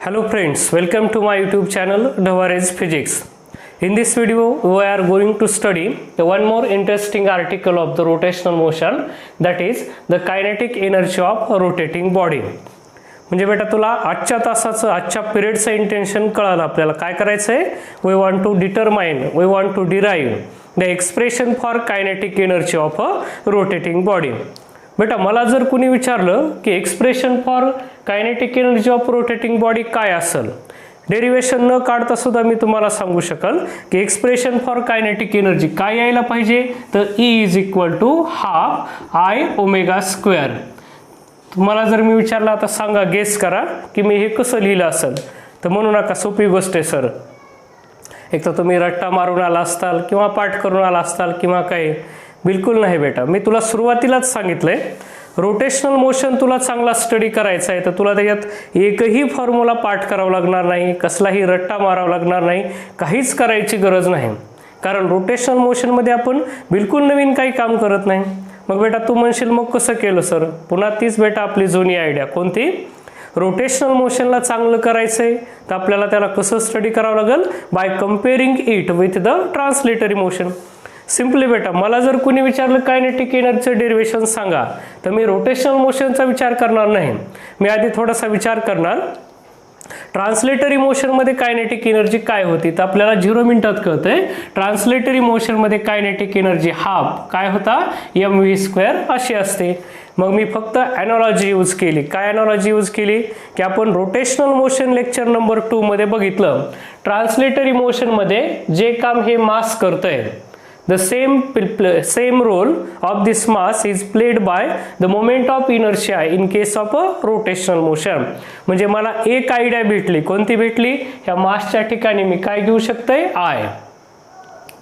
Hello friends, welcome to my YouTube channel DHAWARE'S Physics. In this video we are going to study one more interesting article of the rotational motion, that is the kinetic energy of a rotating body. म्हणजे बेटा तुला आजच्या तासाचं आजच्या पिरियडचं intention कळालं. आपल्याला काय करायचं आहे, we want to determine, we want to derive the expression for kinetic energy of a rotating body. बेटा मला जर कुणी विचारलं की expression for kinetic energy of rotating body काय असेल, डेरिवेशन न काढता सुद्धा मी तुम्हाला सांगू शकाल की एक्सप्रेशन फॉर कायनेटिक एनर्जी काय यायला पाहिजे, तर E is equal to half I omega square. तुम्हाला जर मी विचारलं आता सांगा, गेस करा की मी हे कसं लिहिलं असेल, तर म्हणू नका सोपी गोष्ट आहे सर. एक तर तुम्ही रट्टा मारून आला असताल किंवा पाठ करून आला असताल किंवा काय. बिलकुल नाही बेटा, मी तुला सुरुवातीलाच सांगितलंय रोटेशनल मोशन तुला चांगला स्टडी करायचा आहे, तर तुला त्याच्यात एकही फॉर्म्युला पाठ करावा लागणार नाही, कसलाही रट्टा मारावा लागणार नाही, काहीच करायची गरज नाही. कारण रोटेशनल मोशनमध्ये आपण बिलकुल नवीन काही काम करत नाही. मग बेटा तू म्हणशील मग कसं केलं सर, पुन्हा तीच बेटा आपली जुनी आयडिया. कोणती? रोटेशनल मोशनला चांगलं करायचं आहे तर आपल्याला त्याला कसं स्टडी करावं लागेल, by comparing it with the translatory motion. Simply बेटा मला जर कुणी विचारलं कायनेटिक एनर्जीचं डेरिवेशन सांगा, तर मी रोटेशनल मोशनचा विचार करणार नाही. मी आधी थोडासा विचार करणार ट्रान्सलेटरी मोशनमध्ये कायनेटिक एनर्जी काय होती, तर आपल्याला 0 मिनिटात कळतंय. ट्रान्सलेटरी मोशनमध्ये कायनेटिक एनर्जी हाफ काय होता, mv² अशी असते. मग मी फक्त ॲनॉलॉजी यूज केली. काय ॲनॉलॉजी यूज केली की आपण रोटेशनल मोशन लेक्चर नंबर 2 मध्ये बघितलं, ट्रान्सलेटरी मोशनमध्ये जे काम हे मास करतंय, the same role of this mass is played by the moment of inertia in case of a rotational motion. म्हणजे मला एक आयडिया भेटली. कोणती भेटली? ह्या मासच्या ठिकाणी मी काय घेऊ शकतोय, I.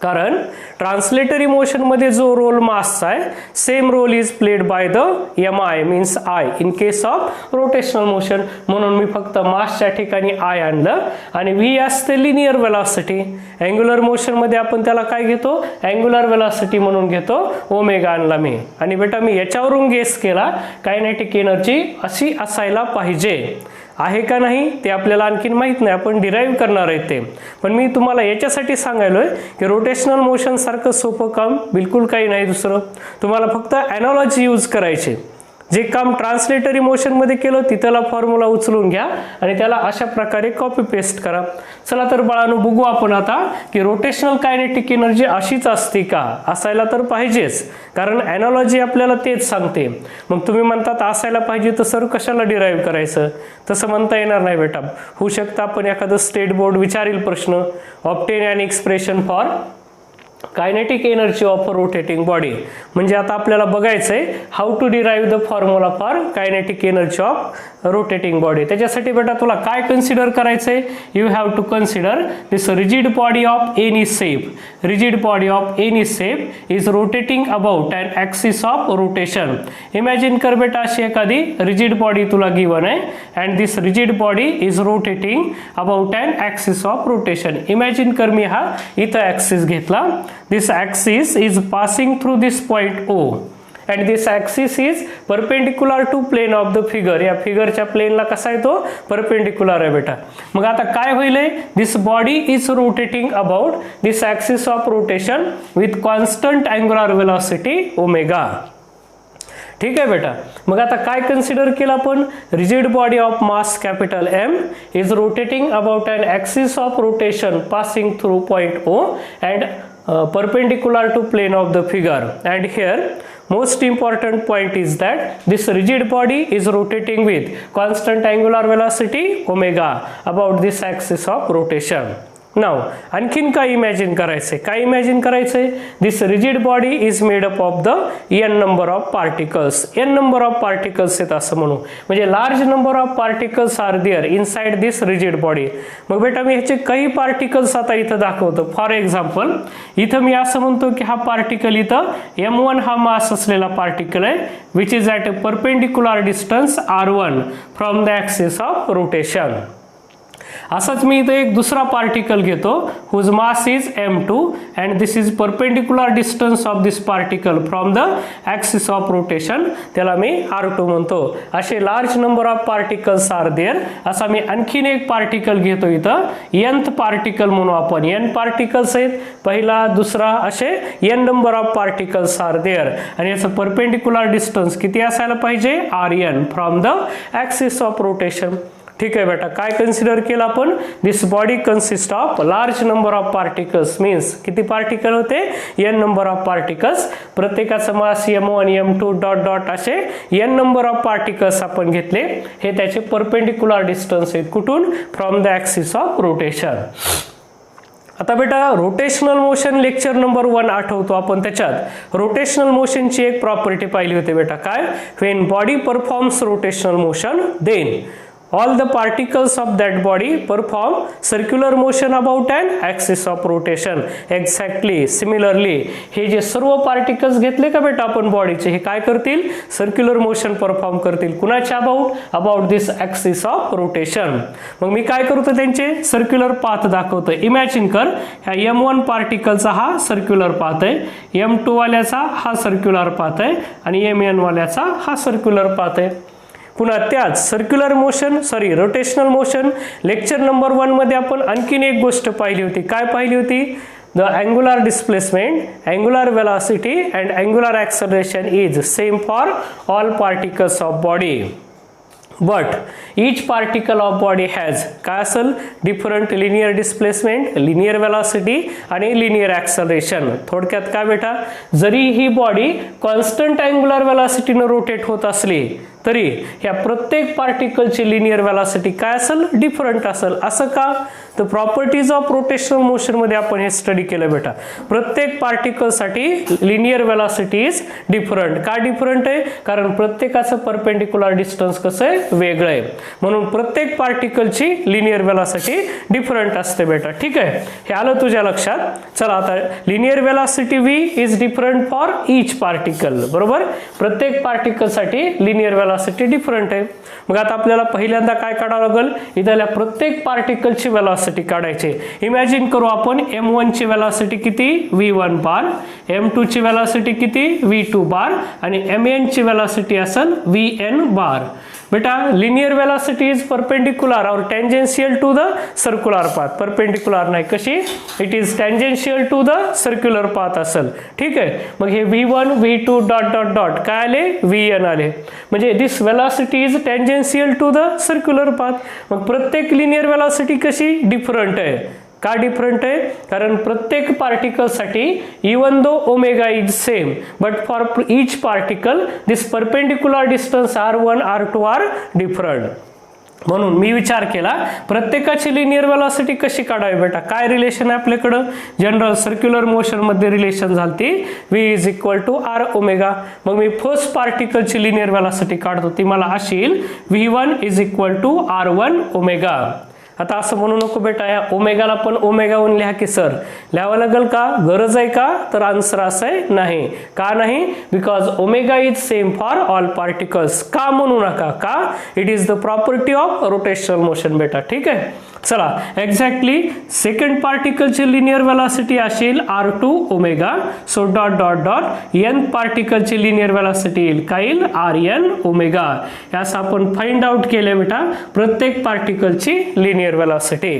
कारण ट्रान्सलेटरी मोशन मध्ये जो रोल मासचा आहे, same role is played by the mi means I in case of rotational motion. म्हणून मी फक्त मासच्या ठिकाणी I आणलं आणि v असते लिनियर वेलॉसिटी. अँग्युलर मोशन मध्ये आपण त्याला काय घेतो, अँग्युलर वेलॉसिटी म्हणून घेतो, ओमेगा आणला मी. आणि बेटा मी याच्यावरून गेस केला कायनेटिक एनर्जी अशी असायला पाहिजे. आहे का नाही ते आपल्याला आणखीन माहित नाही, आपण डिराइव्ह करणार आहे ते. पण मी तुम्हाला याच्यासाठी सांगायलोय की रोटेशनल मोशन सारखं सोपं काम बिलकुल काही नाही दुसरं. तुम्हाला फक्त ॲनॉलॉजी यूज करायची. जे काम ट्रान्सलेटरी मोशनमध्ये केलं तिथला फॉर्म्युला उचलून घ्या आणि त्याला अशा प्रकारे कॉपी पेस्ट करा. चला तर बाळांनो बघू आपण आता की रोटेशनल कायनेटिक एनर्जी अशीच असते का, असायला तर पाहिजेच, कारण ॲनॉलॉजी आपल्याला तेच सांगते. मग तुम्ही म्हणतात असायला पाहिजे तर सर कशाला डिराइव्ह करायचं, तसं म्हणता येणार नाही बेटा. होऊ शकतं आपण एखादं स्टेट बोर्ड विचारील प्रश्न, obtain an expression for kinetic energy of a rotating body. म्हणजे आता आपल्याला बघायचंय how to derive the formula for kinetic energy of rotating body. त्याच्यासाठी बेटा तुला काय कन्सिडर करायचंय, you have to consider this rigid body of any shape. Rigid body of any shape is rotating about an axis of rotation. Imagine कर बेटा अशी एखादी rigid body तुला गिवन आहे and this rigid body is rotating about an axis of rotation. Imagine कर मी हा इथं ॲक्सिस घेतला. This axis is passing through this point O and this axis is perpendicular to plane of the figure. या फिगरच्या प्लेनला कसा आहे तो, परपेंडिक्युलर आहे बेटा. मग आता काय होईल, this body is rotating about this axis of rotation with constant angular velocity omega. ठीक आहे बेटा. मग आता काय कन्सिडर केलं आपण, rigid body of mass capital M is rotating about an axis of rotation passing through point O and perpendicular to plane of the figure. And here most important point is that this rigid body is rotating with constant angular velocity omega about this axis of rotation. Now आणखीन काय imagine करायचंय, काय imagine करायचंय, this rigid body is made up of the n number of particles. n number of particles आहेत असं म्हणू, म्हणजे large number of particles are there inside this rigid body. मग बेटा मी ह्याचे काही पार्टिकल्स आता इथं दाखवतो. फॉर एक्झाम्पल इथं मी असं म्हणतो की हा पार्टिकल इथं m1 हा मास असलेला पार्टिकल आहे, which is at a perpendicular distance r1 from the axis of rotation. असंच मी इथे एक दुसरा पार्टिकल घेतो whose mass is m2 and this is perpendicular distance of this particle from the axis of rotation, त्याला मी r2 म्हणतो. असे large number of particles are there. असा मी आणखीन एक पार्टिकल घेतो इथं nth पार्टिकल म्हणू आपण. n पार्टिकल्स आहेत, पहिला दुसरा असे n number of particles are there आणि याचं परपेंडिक्युलर डिस्टन्स किती असायला पाहिजे rn from the axis of rotation. ठीक आहे बेटा, काय कन्सिडर केलं आपण? This body consist of large number of particles. Means किती पार्टिकल होते? n number of particles. प्रत्येकाचं mass m1 m2 dot dot असे n नंबर ऑफ पार्टिकल्स आपण घेतले. हे त्याचे परपेंडिक्युलर डिस्टन्स आहेत. कुठून? From the axis of rotation. आता बेटा रोटेशनल मोशन लेक्चर नंबर 1 आठवतो आपण. त्याच्यात रोटेशनल मोशनची एक प्रॉपर्टी पाहिली होती बेटा. काय? When body performs rotational motion then all the particles of that body perform circular motion about an axis of rotation. Exactly similarly हे जे सर्व पार्टिकल्स घेतले का बेटा आपण बॉडीचे, हे काय करतील? सर्क्युलर मोशन परफॉर्म करतील. कुणाच्या about this axis of rotation. मग मी काय करतो? त्यांचे सर्क्युलर पाथ दाखवतो. इमॅजिन कर, ह्या m1 पार्टिकलचा हा सर्क्युलर पाथ आहे, m2 वाल्याचा हा सर्क्युलर पाथ आहे आणि mn वाल्याचा हा सर्क्युलर पाथ आहे. पुन्हा त्याच circular motion rotational motion lecture number 1 मध्ये आपण आणखीन एक गोष्ट पाहिली होती. काय पाहिली होती? The angular displacement, angular velocity and angular acceleration is same for all particles of body. But each particle of body has काय असेल? Different linear displacement, linear velocity आणि लिनियर ॲक्सलरेशन. थोडक्यात काय बेटा, जरी ही बॉडी कॉन्स्टंट अँग्युलर वेलॉसिटीने रोटेट होत असली तरी ह्या प्रत्येक पार्टिकलची लिनियर वेलॉसिटी काय असेल? डिफरंट असेल. असं का? तर प्रॉपर्टीज ऑफ रोटेशनल मोशन मध्ये आपण हे स्टडी केलं बेटा. प्रत्येक पार्टिकलसाठी लिनियर वेलॉसिटी इज डिफरंट. का डिफरंट आहे? कारण प्रत्येकाचं परपेंडिक्युलर डिस्टन्स कसं आहे? वेगळं आहे. म्हणून प्रत्येक पार्टिकलची लिनियर वेलॉसिटी डिफरंट असते बेटा. ठीक आहे, हे आलं तुझ्या लक्षात. चला आता linear velocity v is different for each particle. बरोबर, प्रत्येक पार्टिकलसाठी लिनियर वेलॉसिटी डिफरंट आहे. मग आता आपल्याला पहिल्यांदा काय काढावं लागेल? इथल्या प्रत्येक पार्टिकलची वेलॉसिटी काढायची. इमॅजिन करू आपण m1 ची वेलॉसिटी किती? v1 बार, m2 ची वेलॉसिटी किती? v2 बार आणि mn ची वेलॉसिटी असेल vn बार. बेटा लिनियर वेलॉसिटी इज परपेंडिक्युलर और tangential to the circular path. Perpendicular नाही, कशी? It is tangential to the circular path असेल. ठीक आहे, मग हे v1 v2 dot dot dot काय आले? vn आले. म्हणजे this velocity is tangential to the circular path. मग प्रत्येक लिनियर वेलॉसिटी कशी? डिफरंट आहे. का डिफरंट आहे? कारण प्रत्येक पार्टिकलसाठी even though omega is same but for each particle this perpendicular distance r1 r2 are different. म्हणून मी विचार केला प्रत्येकाची लिनियर वेलॉसिटी कशी काढावी बेटा. काय रिलेशन आहे आपल्याकडं? जनरल सर्क्युलर मोशन मध्ये रिलेशन झालती v is equal to r omega. मग मी फर्स्ट पार्टिकलची लिनियर वेलॉसिटी काढतो, ती मला अशी येईल v1 is equal to r1 omega. आता असं म्हणू नको बेटा, या ओमेगाला पण ओमेगाहून लिहा की सर. लिहावं लागेल का? गरज आहे का? तर आन्सर असं आहे नाही. का नाही? Because omega is same for all particles. का म्हणू नका? का? It is the property of rotational motion बेटा. ठीक आहे, चला एक्झॅक्टली सेकंड पार्टिकलची लिनियर वेलॉसिटी असेल r2 omega. So dot dot dot n पार्टिकलची लिनियर वेलॉसिटी येईल काय येईल? rn omega. यास आपण फाइंड आउट केले बेटा प्रत्येक पार्टिकलची लिनियर वेलॉसिटी.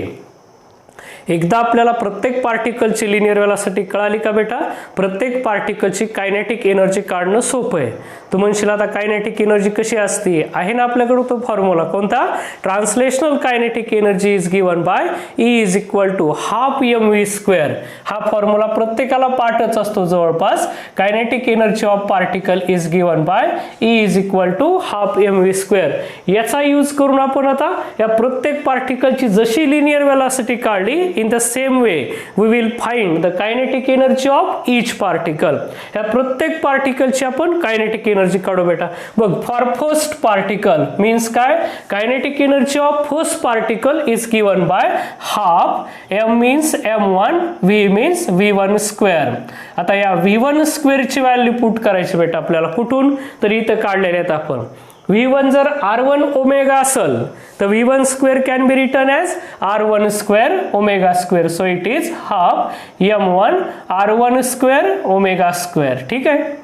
एकदा आपल्याला प्रत्येक पार्टिकलची लिनियर वेलॉसिटी कळाली का बेटा, प्रत्येक पार्टिकलची कायनेटिक एनर्जी काढणं सोपं आहे. तू म्हणशील आता कायनेटिक एनर्जी कशी असते, आहे ना आपल्याकडे तो फॉर्म्युला. कोणता? Translational kinetic energy is given by E is equal to half mv square. हा फॉर्म्युला प्रत्येकाला पाठच असतो जवळपास. Kinetic energy of particle is given by E is equal to half mv square. याचा यूज करून आपण आता या प्रत्येक पार्टिकलची जशी लिनियर वेलॉसिटी काढली, in the same way we will find the kinetic energy of each particle. या प्रत्येक पार्टिकलची आपण कायनेटिक एनर्जी काढू बेटा. बघ, फॉर फर्स्ट पार्टिकल मीन्स काय? Kinetic energy of first particle is given by half, m means m1, v means v1 square. आता या v1 square ची व्हॅल्यू पुट करायची बेटा आपल्याला. कुठून? तर इथं काढलेले आहेत आपण. V1 जर R1 ओमेगा असेल तर V1 square can be written as R1 square omega square. So it is half M1 R1 square omega square. ठीक आहे.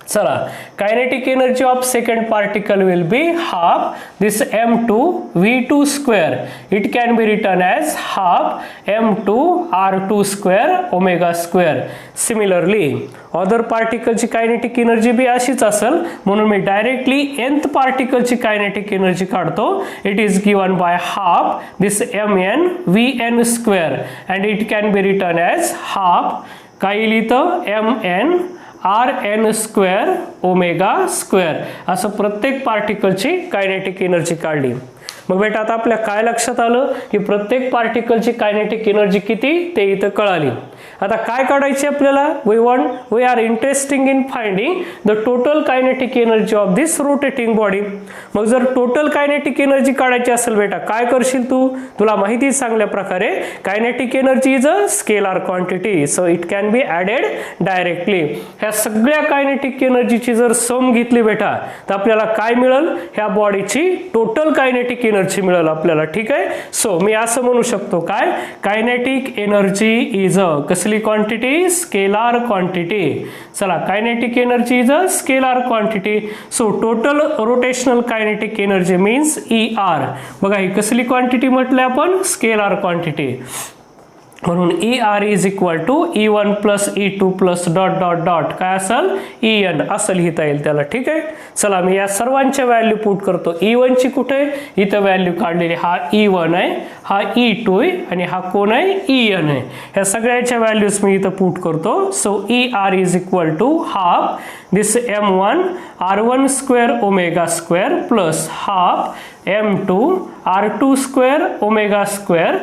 चला, kinetic energy of second particle will be half this M2 V2 square. It can be written as half M2 R2 square omega square. Similarly other पार्टिकलची kinetic energy बी अशीच असेल, म्हणून मी directly nth पार्टिकलची कायनेटिक एनर्जी काढतो. It is given by half this Mn Vn square and it can be written as half काय लिहितं Mn Rn square omega square. असं प्रत्येक पार्टिकलची कायनेटिक एनर्जी काढली. मग बेटा आता आपल्या काय लक्षात आलं की प्रत्येक पार्टिकलची कायनेटिक एनर्जी किती ते इथं कळाली. आता काय काढायची आपल्याला, we are interesting in finding the total kinetic energy of this rotating body. मग जर टोटल कायनेटिक एनर्जी काढायची असेल बेटा काय करशील तू, तुला माहिती चांगल्या प्रकारे kinetic energy is a scalar quantity. So it can be added directly. ह्या सगळ्या कायनेटिक एनर्जीची जर सम घेतली बेटा तर आपल्याला काय मिळेल, ह्या बॉडीची टोटल कायनेटिक एनर्जी मिळेल आपल्याला. ठीक आहे. सो मी असं म्हणू शकतो काय, कायनेटिक एनर्जी इज अ कसली क्वांटिटी, स्केलार क्वांटिटी. चला, kinetic energy is a scalar quantity. So total rotational kinetic energy means ER. बघा ही कसली क्वांटिटी म्हटलं आपण, स्केलार क्वांटिटी. म्हणून ER is equal to E1 plus E2 plus dot dot dot काय असेल EN असं लिहिता येईल त्याला. ठीक आहे. चला मी या सर्वांच्या व्हॅल्यू पुट करतो. E1 ची कुठे इथं व्हॅल्यू काढलेली, हा E1 आहे, हा E2 आहे आणि हा कोण आहे EN आहे. ह्या सगळ्याच्या व्हॅल्यूज मी इथं पुट करतो. So ER is equal to half this M1 R1 square omega square plus half M2 R2 square omega square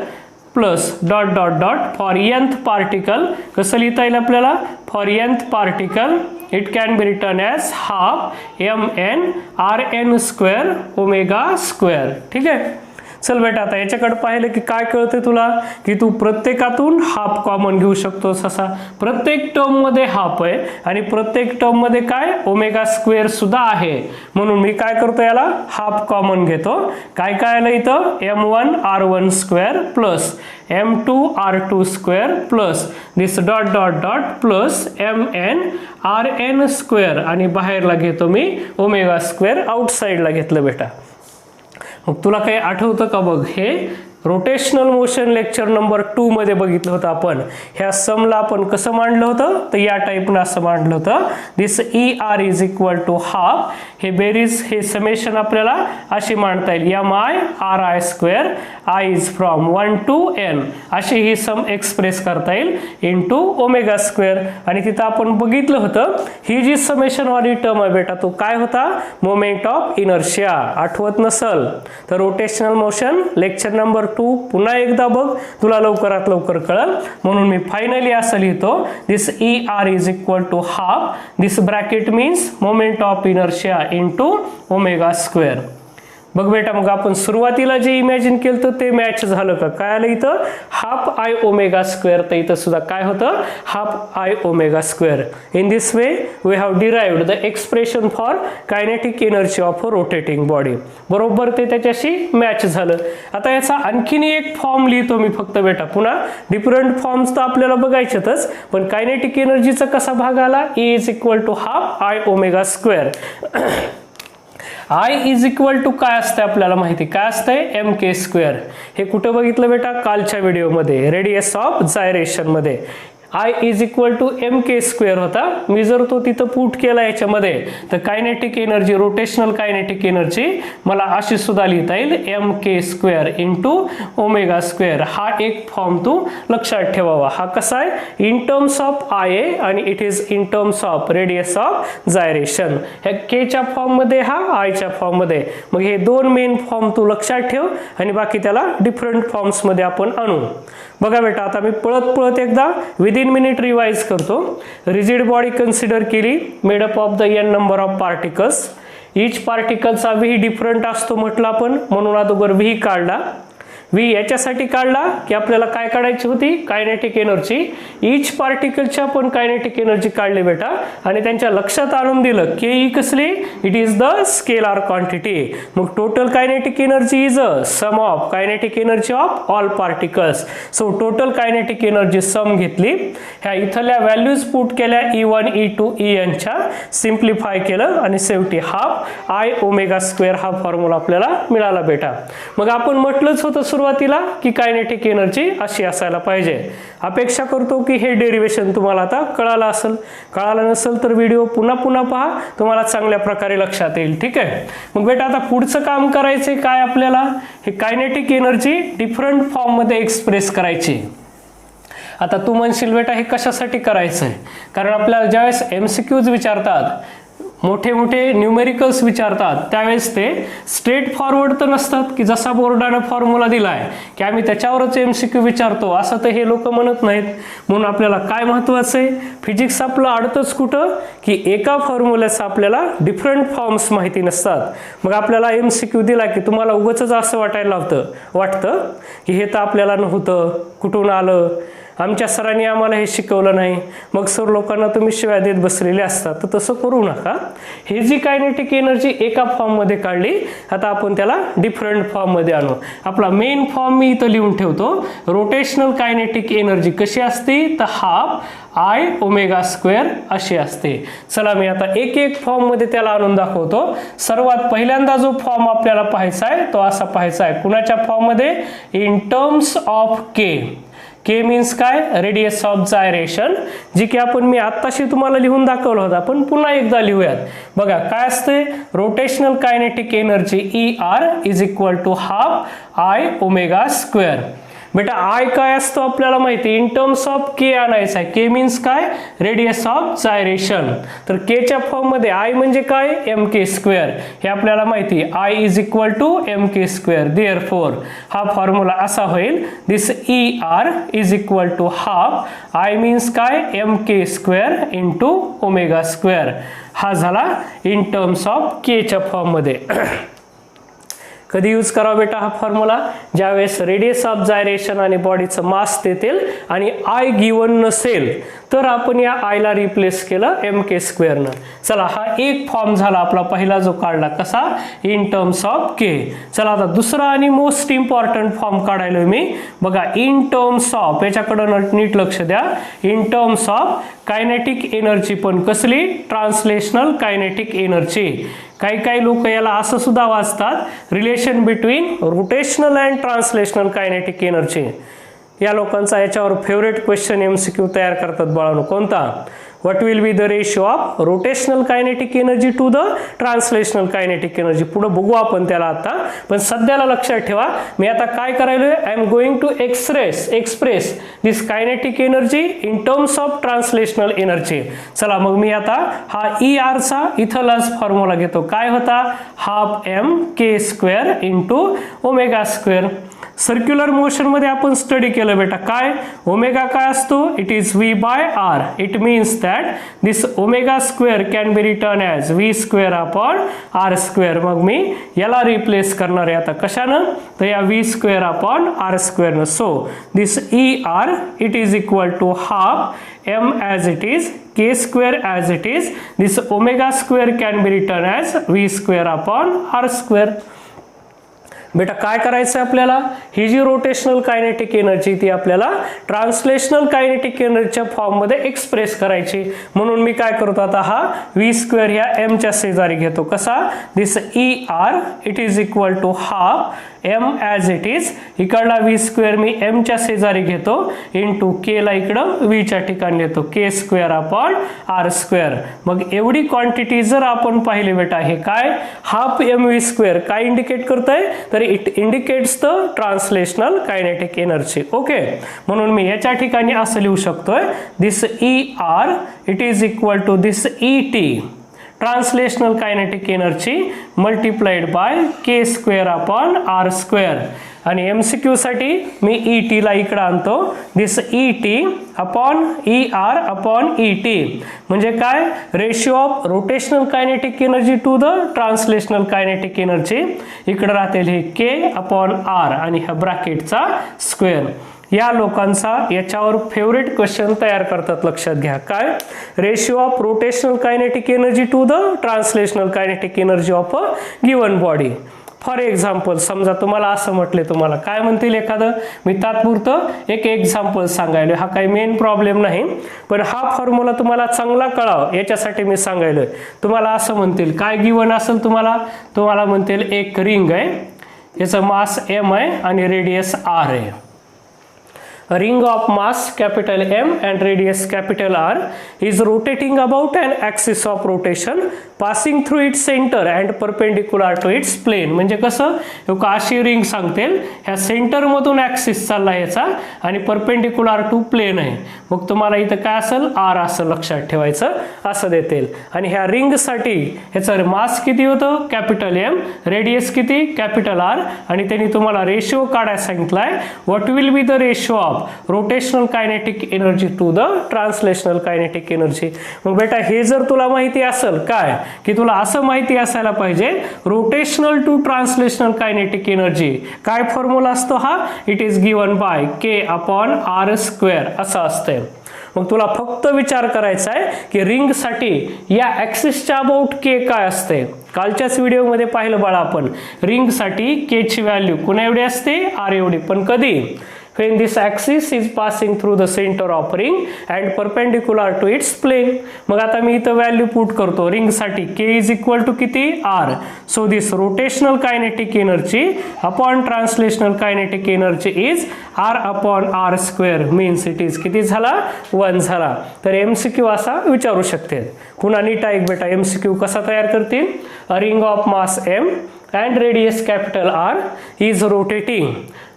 plus dot dot dot for nth particle कसं लिहिता येईल आपल्याला, for nth particle it can be written as half Mn Rn square omega square. ठीक आहे. चल बेटा आता याच्याकडे पाहिलं की काय कळते तुला की तू प्रत्येकातून हाफ कॉमन घेऊ शकतोस. असा प्रत्येक टर्म मध्ये हाफ आहे आणि प्रत्येक टर्म मध्ये काय ओमेगा स्क्वेअर सुद्धा आहे. म्हणून मी काय करतो, याला हाफ कॉमन घेतो. काय काय आलं इथं, M1 R1 square plus M2 R2 square plus this dot dot dot plus Mn Rn square आणि बाहेरला घेतो मी ओमेगा स्क्वेअर, आउटसाइडला घेतलं बेटा. मग तुला काही आठवतं का बघ, हे रोटेशनल मोशन लेक्चर नंबर 2 मध्ये बघितलं होतं आपण. ह्या समला आपण कसं मांडलं होतं, तर या टाईपनं असं मांडलं होतं. This ER is equal to half, हे बेरीज हे समेशन आपल्याला अशी मांडता येईल MI RI square, I is from 1 to n अशी ही सम एक्सप्रेस करता येईल इंटू ओमेगा स्क्वेअर. आणि तिथं आपण बघितलं होतं ही जी समेशन वाली टर्म आहे बेटा तो काय होता, मोमेंट ऑफ इनर्शिया. आठवत नसल तर रोटेशनल मोशन लेक्चर नंबर 2 पुन्हा एकदा बघ, तुला लवकरात लवकर कळेल. म्हणून मी फायनली असं लिहितो this ER is equal to half this bracket means moment of inertia into omega square. बघ बेटा मग आपण सुरुवातीला जे इमॅजिन केलं तर ते मॅच झालं का, काय आलं इथं हाफ I ओमेगा स्क्वेअर, तर इथं सुद्धा काय होतं half I omega square. In this way we have derived the expression for kinetic energy of a rotating body. बरोबर ते त्याच्याशी मॅच झालं. आता याचा आणखीन एक फॉर्म लिहितो मी फक्त बेटा, पुन्हा डिफरंट फॉर्म्स तर आपल्याला बघायचेतच, पण कायनेटिक एनर्जीचा कसा भाग आला, E is equal to half I omega square. I is equal to काय असतं आपल्याला माहिती, काय असतंय MK स्क्वेअर. हे कुठं बघितलं बेटा, कालच्या व्हिडिओमध्ये रेडियस ऑफ जायरेशन मध्ये. I is equal to MK square होता. मी जर तो तिथं पुट केला याच्यामध्ये तर kinetic energy, rotational kinetic energy मला अशी सुद्धा लिहिता येईल MK square into omega square. हा एक फॉर्म तू लक्षात ठेवावा. हा कसा आहे, इन टर्म्स ऑफ IA आणि it is in terms of radius of gyration. ह्या Kच्या फॉर्म मध्ये, हा आयच्या फॉर्म मध्ये. मग हे दोन मेन फॉर्म तू लक्षात ठेव आणि बाकी त्याला डिफरंट फॉर्म्स मध्ये आपण आणू. बघा बेटा आता मी पळत पळत एकदा विदिन मिनिट रिवाइज करतो. रिजिड बॉडी कन्सिडर केली, made up of the n number of particles. Each पार्टिकलचा व्ही डिफरंट असतो म्हटलं आपण, म्हणून अगोदर व्ही काढला. व्ही याच्यासाठी काढला की आपल्याला काय काढायची होती, कायनेटिक एनर्जी. ईच पार्टिकलची आपण कायनेटिक एनर्जी काढली बेटा आणि त्यांच्या लक्षात आणून दिलं के ई कसली, it is the scalar quantity. मग total kinetic energy is a sum of kinetic energy of all particles. So total kinetic energy sum घेतली, ह्या इथल्या व्हॅल्यूज पुट केल्या E1 E2 EN च्या, सिम्प्लिफाय केलं आणि शेवटी हाफ I ओमेगा स्क्वेअर हा फॉर्म्युला आपल्याला मिळाला बेटा. मग आपण म्हटलंच होतं सुरुवातीला की कायनेटिक एनर्जी अशी असायला पाहिजे. अपेक्षा करतो की हे डेरिवेशन तुम्हाला आता कळालं असेल. कळालं नसेल तर व्हिडिओ पुन्हा पुन्हा पहा, तुम्हाला चांगल्या प्रकारे लक्षात येईल. ठीक आहे. मग बेटा आता पुढचं काम करायचे काय आपल्याला, हे कायनेटिक एनर्जी डिफरंट फॉर्म मध्ये एक्सप्रेस करायची. आता तू म्हणशील बेटा हे कशासाठी करायचं आहे, कारण आपल्याला ज्यावेळेस MCQs विचारतात, मोठे मोठे न्यूमेरिकल्स विचारतात, त्यावेळेस ते स्ट्रेट फॉरवर्ड तर नसतात की जसा बोर्डाने फॉर्म्युला दिलाय की आम्ही त्याच्यावरच MCQ विचारतो, असं तर हे लोक म्हणत नाहीत. म्हणून आपल्याला काय महत्त्वाचं आहे, फिजिक्स आपलं अडतंच कुठं की एका फॉर्म्युल्याचं आपल्याला डिफरंट फॉर्म्स माहिती नसतात. मग आपल्याला MCQ दिला की तुम्हाला उगाचच असं वाटतं की हे तर आपल्याला नव्हतं, कुठून आलं, आमच्या सरांनी आम्हाला हे शिकवलं नाही, मग सर लोकांना तुम्ही शिव्या देत बसलेले असतात. तर तसं करू नका. हे जी कायनेटिक एनर्जी एका फॉर्ममध्ये काढली, आता आपण त्याला डिफरंट फॉर्ममध्ये आणू. आपला मेन फॉर्म मी इथं लिहून ठेवतो. रोटेशनल कायनेटिक एनर्जी कशी असते, तर हाफ I ओमेगा स्क्वेअर अशी असते. चला मी आता एक एक फॉर्ममध्ये त्याला आणून दाखवतो. सर्वात पहिल्यांदा जो फॉर्म आपल्याला पाहायचा आहे तो असा पाहायचा आहे, कुणाच्या फॉर्ममध्ये, in terms of K. K means काय, रेडियस ऑफ जायरेशन, जी की आपण मी आत्ताशी तुम्हाला लिहून दाखवलं होतं. आपण पुन्हा एकदा लिहूयात. बघा काय असते, rotational kinetic energy ER is equal to half I omega square. बेटा आय काय असतो आपल्याला माहिती, इन टर्म्स ऑफ के आणायचा आहे. के मीन्स काय, रेडियस ऑफ जायरेशन. तर केच्या फॉर्म मध्ये आय म्हणजे काय, mk स्क्वेअर, हे आपल्याला माहिती. I is equal to mk square. Therefore हा फॉर्म्युला असा होईल, this ER is equal to half I means काय, mk square into omega square. हा झाला इन टर्म्स ऑफ केच्या फॉर्म मध्ये. कधी यूज करावा बेटा हा फॉर्म्युला, ज्यावेळेस रेडियस ऑफ जायरेशन आणि बॉडीचं मास देतील आणि आय गिवन नसेल तर आपण या आयला रिप्लेस केलं mk स्क्वेअरनं. चला हा एक फॉर्म झाला आपला पहिला जो काढला, कसा, इन टर्म्स ऑफ के. चला आता दुसरा आणि मोस्ट इम्पॉर्टंट फॉर्म काढायला मी. बघा इन टर्म्स ऑफ, याच्याकडे नीट लक्ष द्या, in terms of kinetic energy, पण कसली, ट्रान्सलेशनल कायनेटिक एनर्जी. काही लोक याला असं सुद्धा वाचतात, relation between rotational and translational kinetic energy. या लोकांचा याच्यावर फेवरेट क्वेश्चन MCQ तयार करतात बाळांनो. कोणता, what will be the ratio of rotational kinetic energy to the translational kinetic energy. पुढे बघू आपण त्याला आता, पण सध्याला लक्षात ठेवा मी आता काय करायलोय, I am going to express this kinetic energy in terms of translational energy. चला मग मी आता हा ER चा इथलाच फॉर्म्युला घेतो. काय होता, half mk square into omega square. Circular motion मध्ये आपण स्टडी केलं बेटा, काय ओमेगा काय असतो, it is V by R. It means that this omega square can be return as V square upon R square. मग मी याला रिप्लेस करणार आहे आता कशानं, तर या V स्क्वेअर अपॉन R स्क्वेअरनं. So this ER it is equal to half m as it is, k square as it is, this omega square can be written as V square upon R square. बेटा काय करायचं आपल्याला, ही जी rotational kinetic energy ती आपल्याला translational kinetic एनर्जीच्या form मध्ये express करायची. म्हणून मी काय करतो आता, हा V स्क्वेअर ह्या m च्या शेजारी घेतो. कसा, this ER it is equal to half m as it is, इकडला V स्क्वेअर मी m च्या शेजारी घेतो इंटू k ला इकडं V च्या ठिकाणी घेतो, k square upon R square. मग एवढी क्वांटिटी जर आपण पाहिले बेटा, हे काय हाफ mv स्क्वेअर काय इंडिकेट करतंय, तर it indicates the translational kinetic energy. Okay, म्हणून मी याच्या ठिकाणी असं लिहू शकतोय, this ER it is equal to this ET translational kinetic energy multiplied by K square upon R square. आणि MCQ साठी मी ET ला इकडे आणतो. This ET upon ER upon ET म्हणजे काय, ratio of rotational kinetic energy to the translational kinetic energy. इकडे राहतील हे K अपॉन R आणि ह्या ब्रॅकेटचा स्क्वेअर. या लोकांचा याच्यावर फेवरेट क्वेश्चन तयार करतात, लक्षात घ्या. काय, ratio of rotational kinetic energy to the translational kinetic energy of a given body. For example समजा तुम्हाला असं म्हटले, तुम्हाला काय म्हणतील एखादं, मी तात्पुरतं एक एक्झाम्पल सांगायलो. हा काही मेन प्रॉब्लेम नाही, पण हा फॉर्म्युला तुम्हाला चांगला कळावा याच्यासाठी मी सांगायलोय. तुम्हाला असं म्हणतील, काय गिवन असेल तुम्हाला म्हणतील एक रिंग आहे, याचं मास M आहे आणि रेडियस R आहे. A ring of mass capital M and radius capital R is rotating about an axis of rotation passing through its center and perpendicular to its plane. म्हणजे कसं, अशी रिंग सांगतील, ह्या सेंटर मधून axis चालला ह्याचा आणि परपेंडिक्युलर टू प्लेन आहे. मग तुम्हाला इथं काय असेल, R असं लक्षात ठेवायचं, असं देतील. आणि ह्या रिंग साठी ह्याचं मास किती होतं, कॅपिटल M, रेडियस किती, कॅपिटल R, आणि त्यांनी तुम्हाला रेशिओ काढायला सांगितलाय. What will be the ratio of rotational kinetic energy to the translational kinetic energy. मग बेटा हे जर तुला माहिती असेल, काय की तुला असं माहिती असायला पाहिजे, rotational to translational kinetic energy काय फॉर्म्युला असतो हा, it is given by K upon R square असं असतंय. मग तुला फक्त विचार करायचा आहे की रिंग साठी या ऍक्सिसच्या अबाउट K काय असते. कालच्याच व्हिडिओमध्ये पाहिलं बाळा आपण, रिंग साठी K ची व्हॅल्यू कुणा एवढी असते, R एवढी. पण कधी, when this axis is passing through the center of ring and perpendicular to its plane. मग आता मी इथं व्हॅल्यू पुट करतो रिंग साठी, K is equal to किती, R. So this rotational kinetic energy upon translational kinetic energy is R upon R square, means it is किती झाला, 1 झाला. तर MCQ असा विचारू शकते. पुन्हा नीट ऐक बेटा, MCQ कसा तयार करतील. A ring of mass M and radius capital R is rotating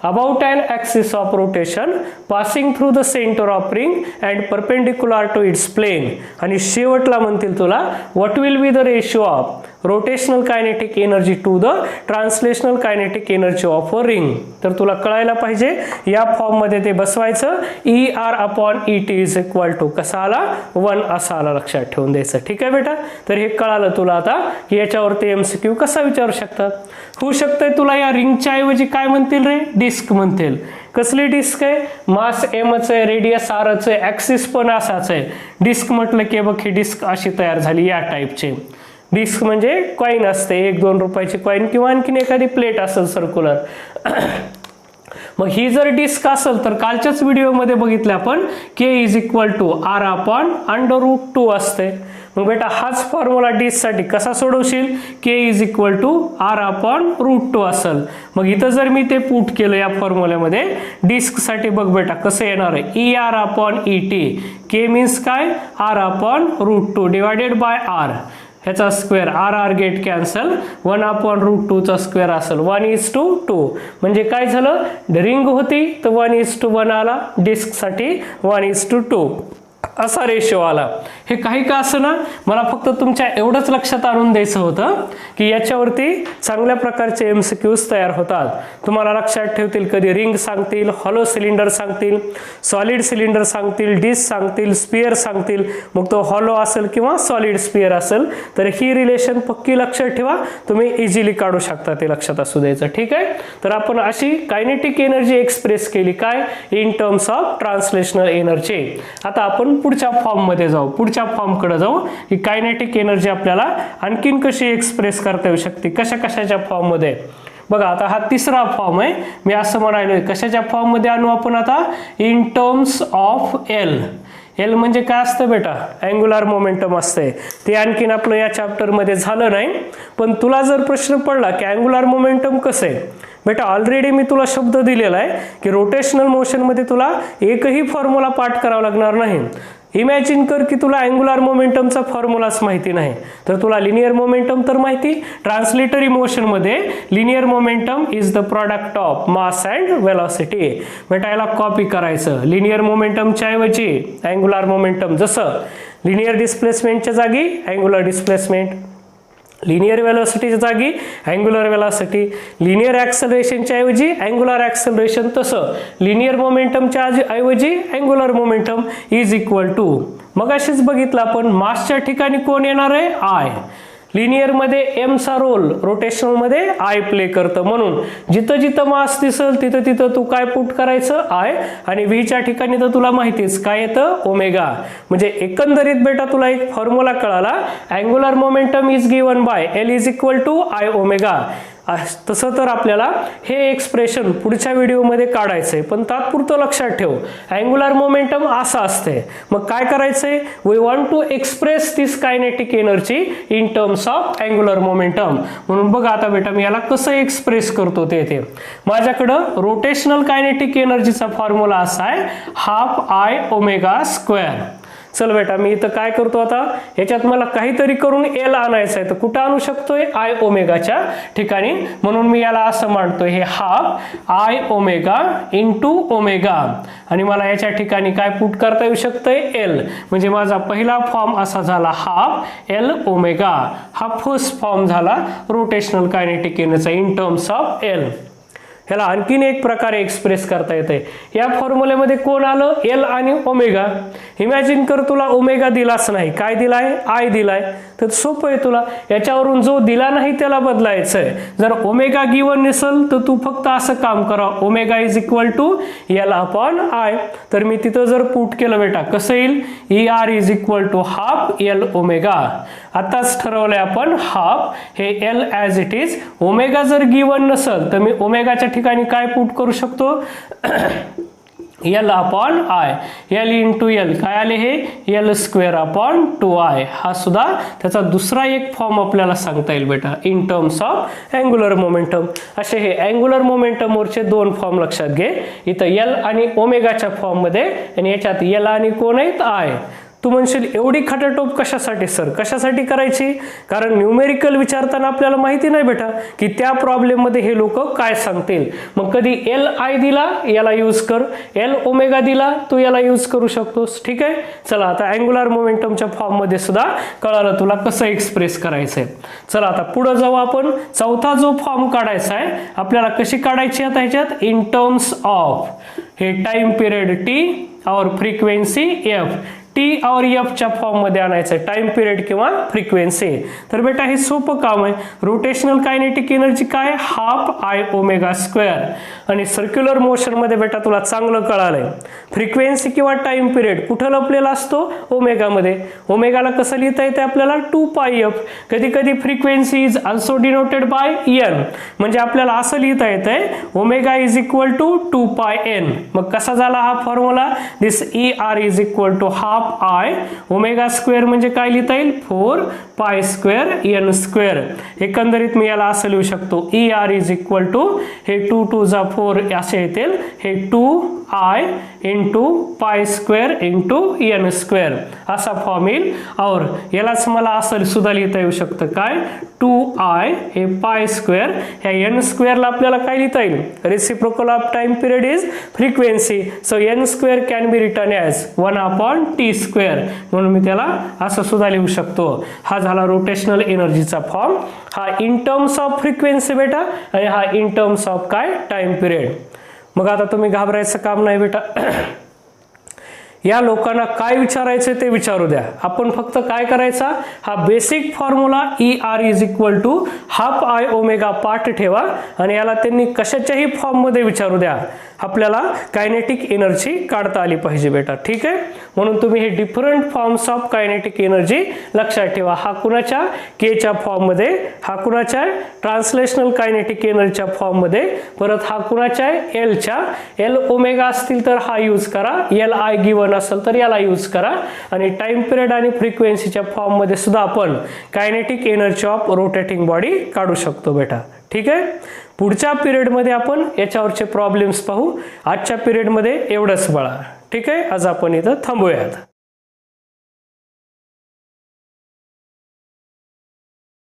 about an axis of rotation passing through the center of ring and perpendicular to its plane. आणि शेवटला म्हणतील तुला, what will be the ratio of rotational kinetic energy to the translational kinetic energy of a ring. तर तुला कळायला पाहिजे, या form मध्ये ते बसवायचं. ER upon ET is equal to कसा आला, 1 असा आला, लक्षात ठेवून द्यायचं. ठीक आहे बेटा, तर हे कळालं तुला आता की याच्यावरती MCQ कसा विचारू शकतात. होऊ शकतंय तुला या रिंगच्या ऐवजी काय म्हणतील रे, डिस्क म्हणतील. कसली डिस्क आहे, मास Mच आहे, रेडियस Rच आहे, ऍक्सिस पण असाच आहे. डिस्क म्हटलं की बघ ही डिस्क अशी तयार झाली, या टाईपची. डिस्क म्हणजे कॉईन असते, 1-2 रुपयाची कॉईन किंवा आणखीन एखादी प्लेट असेल सर्क्युलर. मग ही जर डिस्क असेल तर कालच्याच व्हिडिओमध्ये बघितलं आपण, K is equal to R upon √2 असते. मग बेटा हाच फॉर्म्युला डिस्क साठी कसा सोडवशील, K is equal to R upon √2 असेल. मग इथं जर मी ते पुट केलं या फॉर्म्युल्यामध्ये, डिस्क साठी बघ बेटा कसं येणार आहे, ER upon ET. K means काय, R upon √2 divided by R, ह्याचा square, R get cancel, 1 upon √2 चा स्क्वेअर असेल, 1:2. म्हणजे काय झालं, रिंग होती तर 1:1 आला, डिस्क साठी 1:2 असा रेशो आला. हे काही का असं ना, मला फक्त तुमच्या एवढंच लक्षात आणून द्यायचं होतं की याच्यावरती चांगल्या प्रकारचे MCQs तयार होतात. तुम्हाला लक्षात ठेवतील, कधी रिंग सांगतील, हॉलो सिलेंडर सांगतील, सॉलिड सिलेंडर सांगतील, डिस्क सांगतील, स्पियर सांगतील. मग तो हॉलो असेल किंवा सॉलिड स्पियर असेल तर ही रिलेशन पक्की लक्षात ठेवा, तुम्ही इझिली काढू शकता, ते लक्षात असू द्यायचं. ठीक आहे, तर आपण अशी कायनेटिक एनर्जी एक्सप्रेस केली काय, in terms of translational energy. आता आपण पुढच्या फॉर्म मध्ये जाऊ, पुढच्या फॉर्म कडे जाऊ की कायनेटिक एनर्जी आपल्याला आणखीन कशी एक्सप्रेस करता येऊ शकते, कशा कशाच्या फॉर्म मध्ये. बघा आता हा तिसरा फॉर्म आहे, मी असं म्हणालोय कशाच्या फॉर्म मध्ये आणू आपण आता, in terms of L. L म्हणजे काय असतं बेटा, अँग्युलर मोमेंटम असते. ते आणखीन आपलं या चॅप्टर मध्ये झालं नाही, पण तुला जर प्रश्न पडला की अँग्युलर मोमेंटम कसं आहे, बेटा ऑलरेडी मी तुला शब्द दिलेला आहे की रोटेशनल मोशन मध्ये तुला एकही फॉर्म्युला पाठ करावा लागणार नाही. इमॅजिन कर की तुला अँग्युलर मोमेंटमचा फॉर्म्युलाच माहिती नाही, तर तुला लिनियर मोमेंटम तर माहिती. ट्रान्सलेटरी मोशन मध्ये linear momentum is the product of mass and velocity. बेटा याला कॉपी करायचं, लिनियर मोमेंटमच्या ऐवजी अँग्युलर मोमेंटम, जसं लिनियर डिस्प्लेसमेंटच्या जागी अँग्युलर डिस्प्लेसमेंट, लिनियर वेलोसिटीच्या जागी अँग्युलर वेलोसिटी, लिनियर ॲक्सेलरेशनच्या ऐवजी अँग्युलर ॲक्सेलरेशन, तसं लिनियर मोमेंटमच्या ऐवजी angular momentum is equal to, मग अशीच बघितलं आपण मासच्या ठिकाणी कोण येणार आहे, आय. लिनियरमध्ये एमचा रोल रोटेशनलमध्ये आय प्ले करतं, म्हणून जिथं जिथं मास दिसल तिथं तिथं तू काय पुट करायचं, आय. आणि व्हीच्या ठिकाणी तर तुला माहितीच काय येतं, ओमेगा. म्हणजे एकंदरीत बेटा तुला एक फॉर्म्युला कळाला, angular momentum is given by L is equal to I omega. तसं तर आपल्याला हे एक्सप्रेशन पुढच्या व्हिडिओमध्ये काढायचंय, पण तात्पुरतं लक्षात ठेव अँग्युलर मोमेंटम असं असते. मग काय करायचंय, we want to express this kinetic energy in terms of angular momentum. म्हणून बघा आता बेटा मी याला कसं एक्सप्रेस करतो ते माझ्याकडं रोटेशनल कायनेटिक एनर्जीचा फॉर्म्युला असा आहे हाफ आय ओमेगा स्क्वेअर. चल बेटा मी इथं काय करतो, आता याच्यात मला काहीतरी करून एल आणायचं आहे, तर कुठं आणू शकतोय, आय ओमेगाच्या ठिकाणी. म्हणून मी याला असं मांडतोय, हे half I omega into omega, आणि मला याच्या ठिकाणी काय पुट करता येऊ शकतंय, एल. म्हणजे माझा पहिला फॉर्म असा झाला हाफ एल ओमेगा. हा फर्स्ट फॉर्म झाला rotational kinetic energy in terms of L. ह्याला आणखीन एक प्रकारे एक्सप्रेस करता येते. या फॉर्म्युलेमध्ये कोण आलं, एल आणि ओमेगा. इमॅजिन कर तुला ओमेगा दिलाच नाही, काय दिलाय, आय दिलाय, तर सोपं आहे तुला. याच्यावरून जो दिला नाही त्याला बदलायचं आहे. जर ओमेगा गिवन नसेल तर तू फक्त असं काम करा, omega is equal to L upon I. तर मी तिथं जर पुट केलं बेटा कसं येईल, E R is equal to half L omega. आताच ठरवलंय आपण हाफ हे L as it is. Omega जर गिवन नसेल तर मी ओमेगाच्या ठिकाणी काय पुट करू शकतो, L upon I. L into L काय आले, हे एल स्क्वेअर अपॉन 2i. हा सुद्धा त्याचा दुसरा एक फॉर्म आपल्याला सांगता येईल बेटा in terms of angular momentum. असे हे अँग्युलर मोमेंटमवरचे दोन फॉर्म लक्षात घे, इथं एल आणि ओमेगाच्या फॉर्ममध्ये, आणि याच्यात एल आणि कोण आहेत, आय. तू म्हणशील एवढी खटाटोप कशासाठी सर, कशासाठी करायची, कारण न्यूमेरिकल विचारताना आपल्याला माहिती नाही बेटा की त्या प्रॉब्लेममध्ये हे लोक काय सांगतील. मग कधी एल आय दिला याला यूज कर, एल ओमेगा दिला तू याला यूज करू शकतोस. ठीक आहे, चला आता अँग्युलर मोमेंटमच्या फॉर्ममध्ये सुद्धा कळालं तुला कसं एक्सप्रेस करायचंय. चला आता पुढे जाऊ आपण. चौथा जो फॉर्म काढायचा आहे आपल्याला, कशी काढायची आता ह्याच्यात, इन टर्म्स ऑफ हे टाइम पिरियड टी और फ्रिक्वेन्सी एफ. टी और एफ च्या फॉर्म मध्ये आणायचं, टाइम पिरियड किंवा फ्रिक्वेन्सी. तर बेटा हे सोपं काम आहे. रोटेशनल कायनेटिक एनर्जी काय, हाफ आय ओमेगा स्क्वेअर. आणि सर्क्युलर मोशन मध्ये बेटा तुला चांगलं कळालंय, फ्रिक्वेन्सी किंवा टाइम पिरियड कुठं लपलेला असतो, ओमेगा मध्ये. ओमेगाला कसं लिहिता येते आपल्याला, 2πf. कधी कधी frequency is also denoted by N, म्हणजे आपल्याला असं लिहिता येतंय omega is equal to 2πn. मग कसा झाला हा formula, this E R is equal to half I omega square, म्हणजे काय लिहिता येईल, 4π स्क्वेअर एन स्क्वेअर. एकंदरीत मी याला असं लिहू शकतो, E R is equal to हे 2 2 जा 4 असे येतील, हे 2i into pi square into N square असा फॉर्म येईल. और यालाच मला असं सुद्धा लिहिता येऊ शकतं काय, 2i हे पाय स्क्वेअर, ह्या एन स्क्वेअरला आपल्याला काय लिहिता येईल, reciprocal of time period is frequency. So N square can be return as 1 upon T square. म्हणून मी त्याला असं सुद्धा लिहू शकतो. हा झाला रोटेशनल एनर्जीचा फॉर्म. हा इन टर्म्स ऑफ फ्रिक्वेन्सी बेटा, आणि हा इन टर्म्स ऑफ काय, टाइम पिरियड. मग आता तुम्ही घाबरायचं काम नाही बेटा. या लोकांना काय विचारायचे ते विचारू द्या. आपण फक्त काय करायचा, हा basic formula E R is equal to half I omega part ठेवा, आणि याला त्यांनी कशाच्याही फॉर्म मध्ये विचारू द्या, आपल्याला कायनेटिक एनर्जी काढता आली पाहिजे बेटा. ठीक आहे, म्हणून तुम्ही हे different forms of kinetic energy लक्षात ठेवा. हा कुणाच्या, केच्या फॉर्म मध्ये, हा कुणाच्या ट्रान्सलेशनल कायनेटिक एनर्जीच्या फॉर्म मध्ये, परत हा कुणाच्या एलच्या. एल ओमेगा असतील तर हा यूज करा, एल आय गिवन असेल तर याला यूज करा. आणि टाइम पिरियड आणि फ्रिक्वेन्सीच्या फॉर्म मध्ये सुद्धा आपण kinetic energy of rotating body काढू शकतो बेटा. ठीक आहे, पुढच्या पिरियडमध्ये आपण याच्यावरचे प्रॉब्लेम्स पाहू. आजच्या पिरियडमध्ये एवढंच बाळा. ठीक आहे, आज आपण इथं थांबूयात.